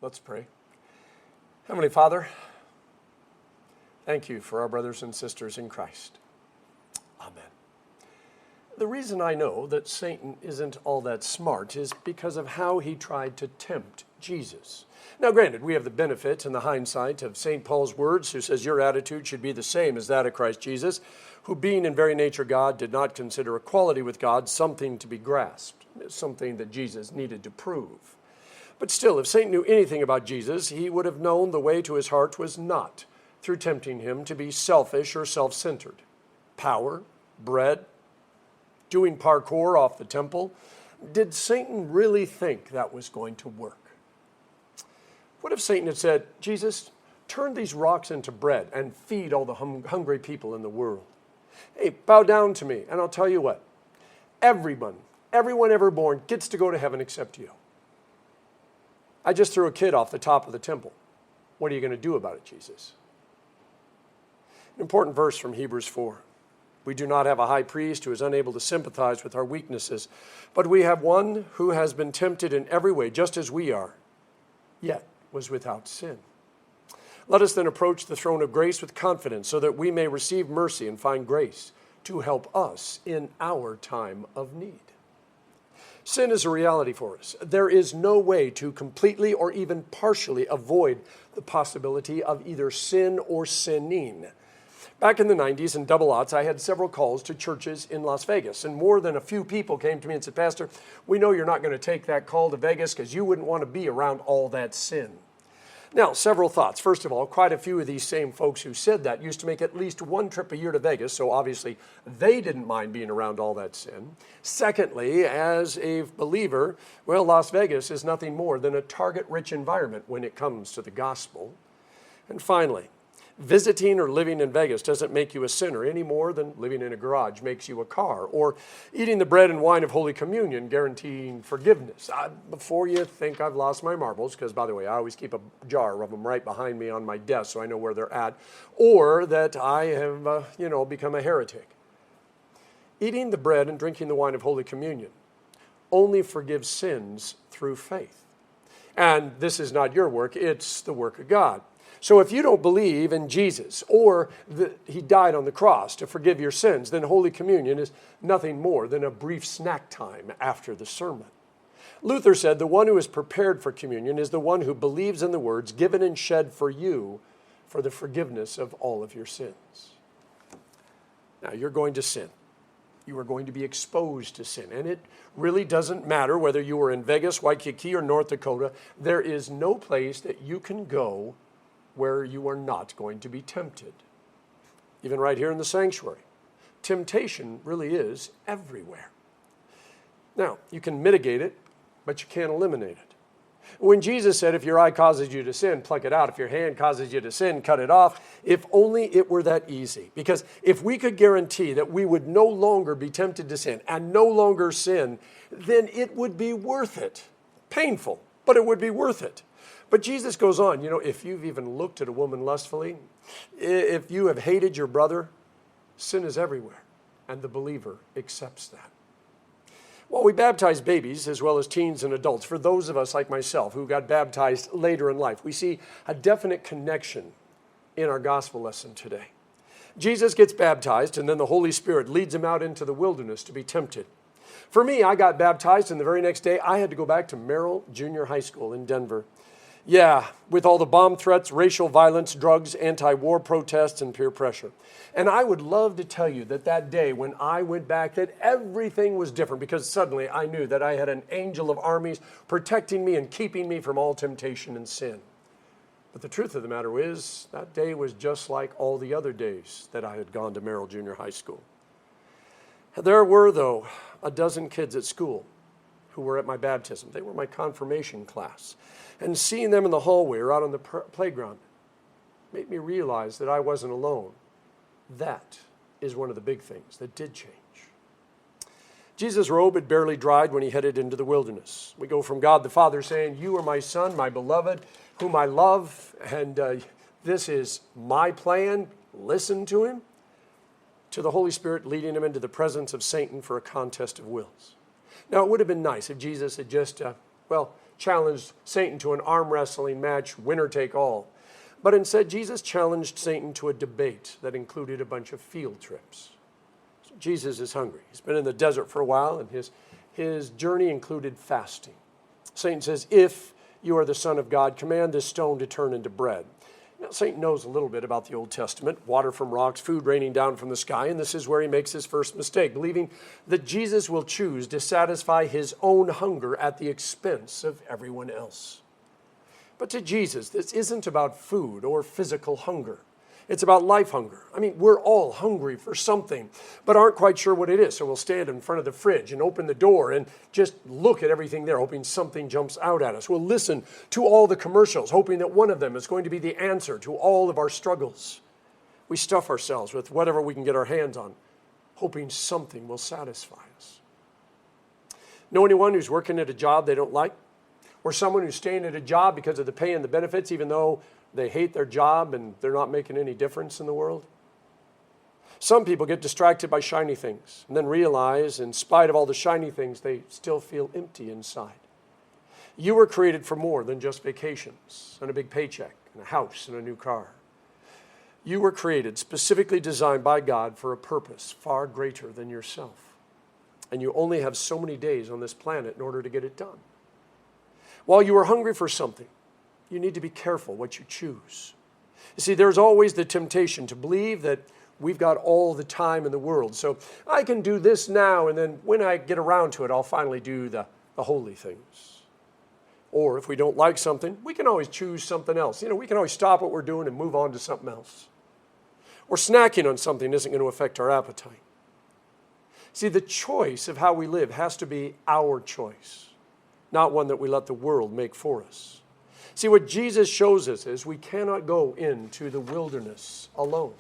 Let's pray. Heavenly Father, thank you for our brothers and sisters in Christ. Amen. The reason I know that Satan isn't all that smart is because of how he tried to tempt Jesus. Now, granted, we have the benefit and the hindsight of St. Paul's words, who says, your attitude should be the same as that of Christ Jesus, who being in very nature God, did not consider equality with God something to be grasped, something that Jesus needed to prove. But still, if Satan knew anything about Jesus, he would have known the way to his heart was not through tempting him to be selfish or self-centered. Power, bread, doing parkour off the temple. Did Satan really think that was going to work? What if Satan had said, Jesus, turn these rocks into bread and feed all the hungry people in the world? Hey, bow down to me, and I'll tell you what. Everyone ever born gets to go to heaven except you. I just threw a kid off the top of the temple. What are you going to do about it, Jesus? An important verse from Hebrews 4. We do not have a high priest who is unable to sympathize with our weaknesses, but we have one who has been tempted in every way, just as we are, yet was without sin. Let us then approach the throne of grace with confidence so that we may receive mercy and find grace to help us in our time of need. Sin is a reality for us. There is no way to completely or even partially avoid the possibility of either sin or sinning. Back in the 90s in double aughts, I had several calls to churches in Las Vegas, and more than a few people came to me and said, Pastor, we know you're not going to take that call to Vegas because you wouldn't want to be around all that sin. Now, several thoughts. First of all, quite a few of these same folks who said that used to make at least one trip a year to Vegas, so obviously they didn't mind being around all that sin. Secondly, as a believer, well, Las Vegas is nothing more than a target-rich environment when it comes to the gospel. And finally, visiting or living in Vegas doesn't make you a sinner any more than living in a garage makes you a car, or eating the bread and wine of Holy Communion guaranteeing forgiveness. Before you think I've lost my marbles, because by the way, I always keep a jar of them right behind me on my desk so I know where they're at, or that I have, become a heretic. Eating the bread and drinking the wine of Holy Communion only forgives sins through faith. And this is not your work, it's the work of God. So if you don't believe in Jesus or that he died on the cross to forgive your sins, then Holy Communion is nothing more than a brief snack time after the sermon. Luther said the one who is prepared for communion is the one who believes in the words given and shed for you for the forgiveness of all of your sins. Now you're going to sin. You are going to be exposed to sin. And it really doesn't matter whether you are in Vegas, Waikiki, or North Dakota. There is no place that you can go where you are not going to be tempted. Even right here in the sanctuary. Temptation really is everywhere. Now, you can mitigate it, but you can't eliminate it. When Jesus said, if your eye causes you to sin, pluck it out. If your hand causes you to sin, cut it off. If only it were that easy. Because if we could guarantee that we would no longer be tempted to sin and no longer sin, then it would be worth it. Painful, but it would be worth it. But Jesus goes on, if you've even looked at a woman lustfully, if you have hated your brother, sin is everywhere, and the believer accepts that. While we baptize babies as well as teens and adults, for those of us like myself who got baptized later in life, we see a definite connection in our gospel lesson today. Jesus gets baptized, and then the Holy Spirit leads him out into the wilderness to be tempted. For me, I got baptized, and the very next day, I had to go back to Merrill Junior High School in Denver. Yeah, with all the bomb threats, racial violence, drugs, anti-war protests, and peer pressure. And I would love to tell you that day when I went back, that everything was different because suddenly I knew that I had an angel of armies protecting me and keeping me from all temptation and sin. But the truth of the matter is, that day was just like all the other days that I had gone to Merrill Junior High School. There were, though, a dozen kids at school who were at my baptism. They were my confirmation class. And seeing them in the hallway or out on the playground made me realize that I wasn't alone. That is one of the big things that did change. Jesus' robe had barely dried when he headed into the wilderness. We go from God the Father saying, you are my Son, my beloved, whom I love, and this is my plan, listen to him, to the Holy Spirit leading him into the presence of Satan for a contest of wills. Now, it would have been nice if Jesus had just challenged Satan to an arm wrestling match, winner take all. But instead, Jesus challenged Satan to a debate that included a bunch of field trips. So Jesus is hungry. He's been in the desert for a while, and his journey included fasting. Satan says, if you are the Son of God, command this stone to turn into bread. Now, Satan knows a little bit about the Old Testament, water from rocks, food raining down from the sky, and this is where he makes his first mistake, believing that Jesus will choose to satisfy his own hunger at the expense of everyone else. But to Jesus, this isn't about food or physical hunger. It's about life hunger. I mean, we're all hungry for something, but aren't quite sure what it is. So we'll stand in front of the fridge and open the door and just look at everything there, hoping something jumps out at us. We'll listen to all the commercials, hoping that one of them is going to be the answer to all of our struggles. We stuff ourselves with whatever we can get our hands on, hoping something will satisfy us. Know anyone who's working at a job they don't like? Or someone who's staying at a job because of the pay and the benefits, even though they hate their job and they're not making any difference in the world? Some people get distracted by shiny things and then realize, in spite of all the shiny things, they still feel empty inside. You were created for more than just vacations and a big paycheck and a house and a new car. You were created, specifically designed by God for a purpose far greater than yourself. And you only have so many days on this planet in order to get it done. While you are hungry for something, you need to be careful what you choose. You see, there's always the temptation to believe that we've got all the time in the world. So I can do this now, and then when I get around to it, I'll finally do the holy things. Or if we don't like something, we can always choose something else. We can always stop what we're doing and move on to something else. Or snacking on something isn't going to affect our appetite. See, the choice of how we live has to be our choice, not one that we let the world make for us. See, what Jesus shows us is we cannot go into the wilderness alone.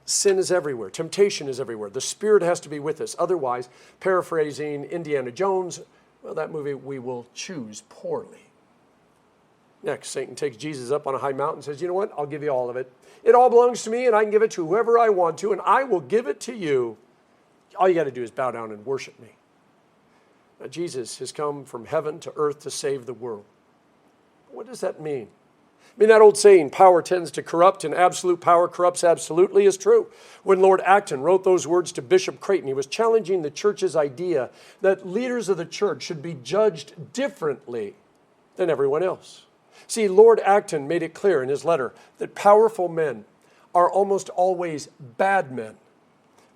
Sin is everywhere. Temptation is everywhere. The Spirit has to be with us. Otherwise, paraphrasing Indiana Jones, that movie, we will choose poorly. Next, Satan takes Jesus up on a high mountain and says, you know what? I'll give you all of it. It all belongs to me, and I can give it to whoever I want to, and I will give it to you. All you got to do is bow down and worship me. Now, Jesus has come from heaven to earth to save the world. What does that mean? I mean, that old saying, power tends to corrupt and absolute power corrupts absolutely, is true. When Lord Acton wrote those words to Bishop Creighton, he was challenging the church's idea that leaders of the church should be judged differently than everyone else. See, Lord Acton made it clear in his letter that powerful men are almost always bad men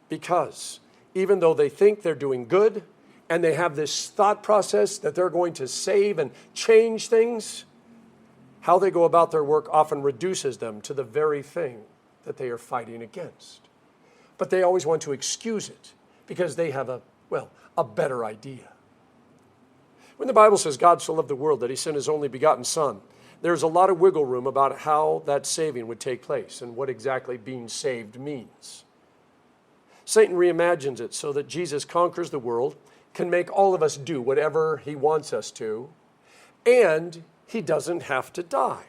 because even though they think they're doing good and they have this thought process that they're going to save and change things, how they go about their work often reduces them to the very thing that they are fighting against. But they always want to excuse it because they have a better idea. When the Bible says God so loved the world that he sent his only begotten Son, there's a lot of wiggle room about how that saving would take place and what exactly being saved means. Satan reimagines it so that Jesus conquers the world, can make all of us do whatever he wants us to, and he doesn't have to die.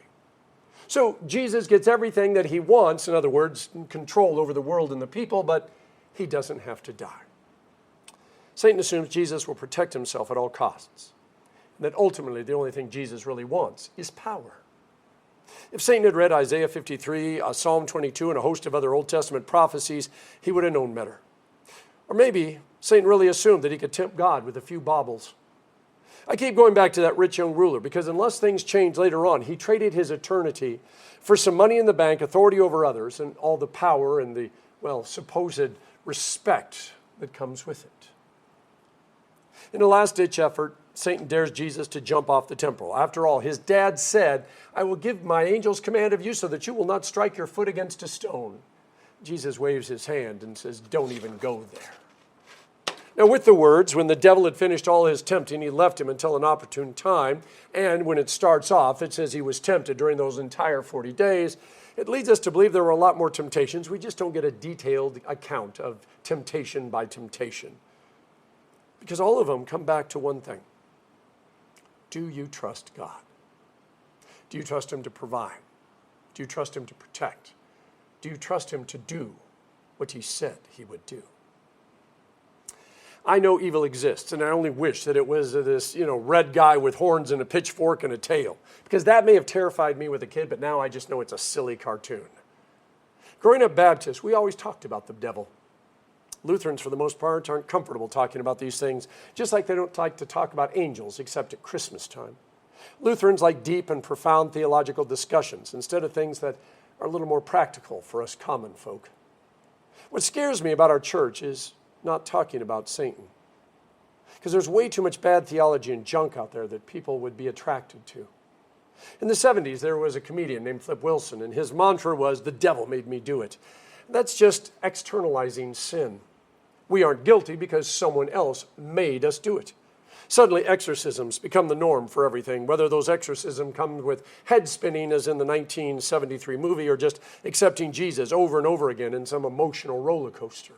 So Jesus gets everything that he wants, in other words, control over the world and the people, but he doesn't have to die. Satan assumes Jesus will protect himself at all costs, and that ultimately the only thing Jesus really wants is power. If Satan had read Isaiah 53, Psalm 22, and a host of other Old Testament prophecies, he would have known better. Or maybe Satan really assumed that he could tempt God with a few baubles. I keep going back to that rich young ruler because unless things change later on, he traded his eternity for some money in the bank, authority over others, and all the power and the, supposed respect that comes with it. In a last-ditch effort, Satan dares Jesus to jump off the temple. After all, his dad said, I will give my angels command of you so that you will not strike your foot against a stone. Jesus waves his hand and says, don't even go there. Now, with the words, when the devil had finished all his tempting, he left him until an opportune time. And when it starts off, it says he was tempted during those entire 40 days. It leads us to believe there were a lot more temptations. We just don't get a detailed account of temptation by temptation. Because all of them come back to one thing. Do you trust God? Do you trust him to provide? Do you trust him to protect? Do you trust him to do what he said he would do? I know evil exists, and I only wish that it was this, red guy with horns and a pitchfork and a tail, because that may have terrified me with a kid, but now I just know it's a silly cartoon. Growing up Baptist, we always talked about the devil. Lutherans, for the most part, aren't comfortable talking about these things, just like they don't like to talk about angels, except at Christmas time. Lutherans like deep and profound theological discussions instead of things that are a little more practical for us common folk. What scares me about our church is not talking about Satan, because there's way too much bad theology and junk out there that people would be attracted to. In the 70s, there was a comedian named Flip Wilson, and his mantra was, "The devil made me do it." That's just externalizing sin. We aren't guilty because someone else made us do it. Suddenly, exorcisms become the norm for everything, whether those exorcisms come with head spinning, as in the 1973 movie, or just accepting Jesus over and over again in some emotional roller coaster.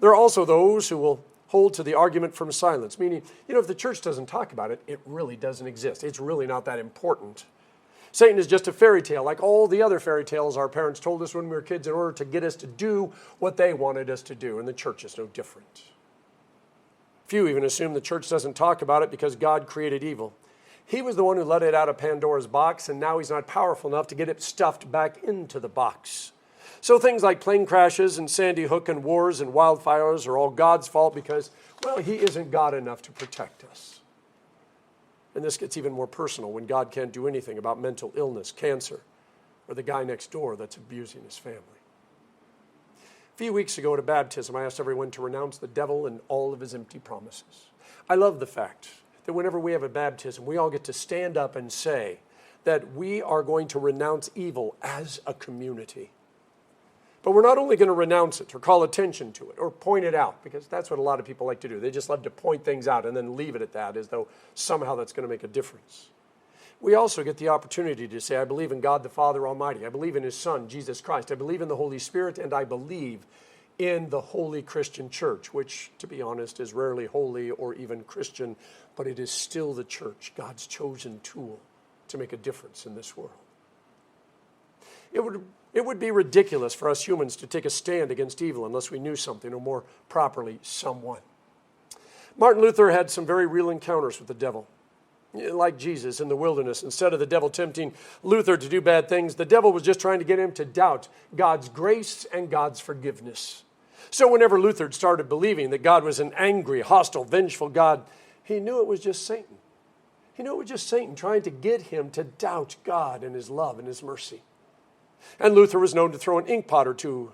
There are also those who will hold to the argument from silence, meaning, if the church doesn't talk about it, it really doesn't exist. It's really not that important. Satan is just a fairy tale, like all the other fairy tales our parents told us when we were kids in order to get us to do what they wanted us to do, and the church is no different. Few even assume the church doesn't talk about it because God created evil. He was the one who let it out of Pandora's box, and now he's not powerful enough to get it stuffed back into the box. So things like plane crashes and Sandy Hook and wars and wildfires are all God's fault because, he isn't God enough to protect us. And this gets even more personal when God can't do anything about mental illness, cancer, or the guy next door that's abusing his family. A few weeks ago at a baptism, I asked everyone to renounce the devil and all of his empty promises. I love the fact that whenever we have a baptism, we all get to stand up and say that we are going to renounce evil as a community. But we're not only going to renounce it or call attention to it or point it out, because that's what a lot of people like to do. They just love to point things out and then leave it at that as though somehow that's going to make a difference. We also get the opportunity to say, I believe in God the Father Almighty. I believe in His Son, Jesus Christ. I believe in the Holy Spirit, and I believe in the Holy Christian Church, which, to be honest, is rarely holy or even Christian, but it is still the church, God's chosen tool to make a difference in this world. It would be ridiculous for us humans to take a stand against evil unless we knew something, or more properly, someone. Martin Luther had some very real encounters with the devil. Like Jesus in the wilderness, instead of the devil tempting Luther to do bad things, the devil was just trying to get him to doubt God's grace and God's forgiveness. So whenever Luther started believing that God was an angry, hostile, vengeful God, he knew it was just Satan. He knew it was just Satan trying to get him to doubt God and His love and His mercy. And Luther was known to throw an ink pot or two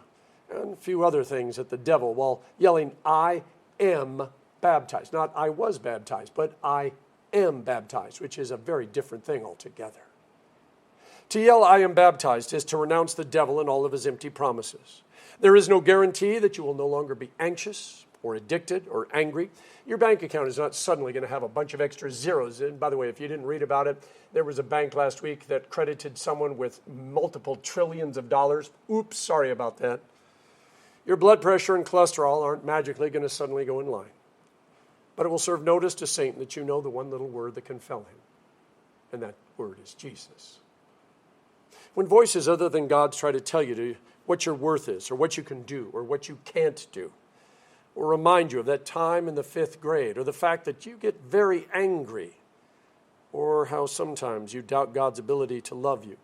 and a few other things at the devil while yelling, "I am baptized." Not "I was baptized," but "I am baptized," which is a very different thing altogether. To yell "I am baptized" is to renounce the devil and all of his empty promises. There is no guarantee that you will no longer be anxious or addicted or angry. Your bank account is not suddenly going to have a bunch of extra zeros. And by the way, if you didn't read about it, there was a bank last week that credited someone with multiple trillions of dollars. Oops, sorry about that. Your blood pressure and cholesterol aren't magically going to suddenly go in line. But it will serve notice to Satan that you know the one little word that can fell him. And that word is Jesus. When voices other than God's try to tell you what your worth is, or what you can do, or what you can't do, or remind you of that time in the 5th grade, or the fact that you get very angry, or how sometimes you doubt God's ability to love you,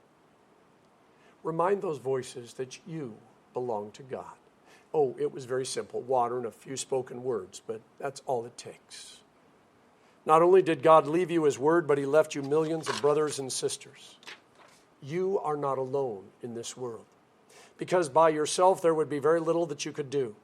remind those voices that you belong to God. Oh, it was very simple, water and a few spoken words, but that's all it takes. Not only did God leave you His word, but He left you millions of brothers and sisters. You are not alone in this world, because by yourself there would be very little that you could do.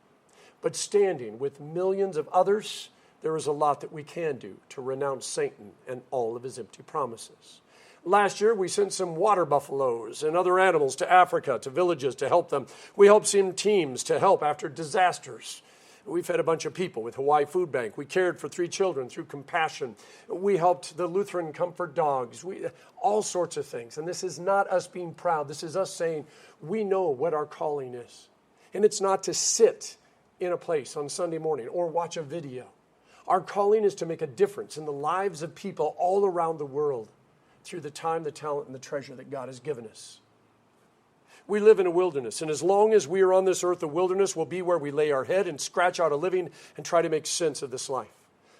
But standing with millions of others, there is a lot that we can do to renounce Satan and all of his empty promises. Last year, we sent some water buffaloes and other animals to Africa, to villages, to help them. We helped some teams to help after disasters. We fed a bunch of people with Hawaii Food Bank. We cared for 3 children through compassion. We helped the Lutheran Comfort Dogs. All sorts of things. And this is not us being proud. This is us saying we know what our calling is. And it's not to sit in a place on Sunday morning or watch a video. Our calling is to make a difference in the lives of people all around the world through the time, the talent, and the treasure that God has given us. We live in a wilderness, and as long as we are on this earth, the wilderness will be where we lay our head and scratch out a living and try to make sense of this life.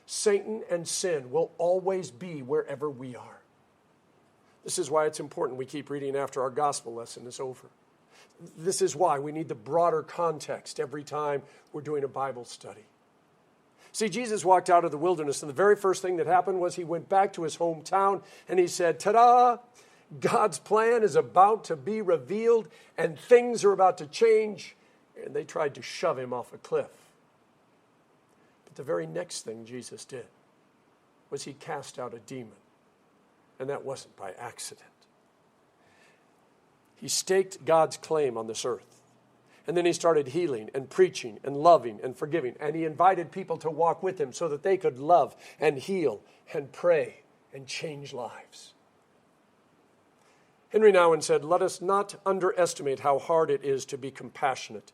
Satan and sin will always be wherever we are. This is why it's important we keep reading after our gospel lesson is over. This is why we need the broader context every time we're doing a Bible study. See, Jesus walked out of the wilderness, and the very first thing that happened was he went back to his hometown, and he said, ta-da! God's plan is about to be revealed, and things are about to change, and they tried to shove him off a cliff. But the very next thing Jesus did was he cast out a demon, and that wasn't by accident. He staked God's claim on this earth. And then he started healing and preaching and loving and forgiving. And he invited people to walk with him so that they could love and heal and pray and change lives. Henry Nouwen said, "Let us not underestimate how hard it is to be compassionate.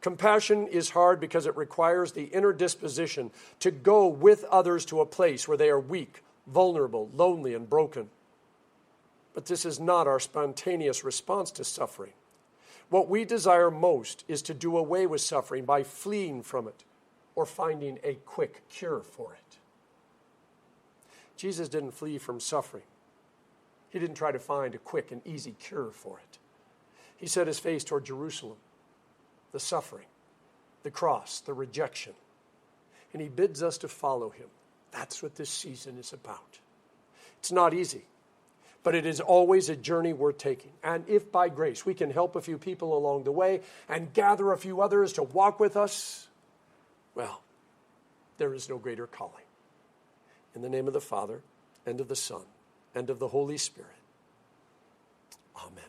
Compassion is hard because it requires the inner disposition to go with others to a place where they are weak, vulnerable, lonely, and broken. But this is not our spontaneous response to suffering. What we desire most is to do away with suffering by fleeing from it or finding a quick cure for it." Jesus didn't flee from suffering. He didn't try to find a quick and easy cure for it. He set his face toward Jerusalem, the suffering, the cross, the rejection. And he bids us to follow him. That's what this season is about. It's not easy, but it is always a journey worth taking. And if by grace we can help a few people along the way and gather a few others to walk with us, well, there is no greater calling. In the name of the Father, and of the Son, and of the Holy Spirit. Amen.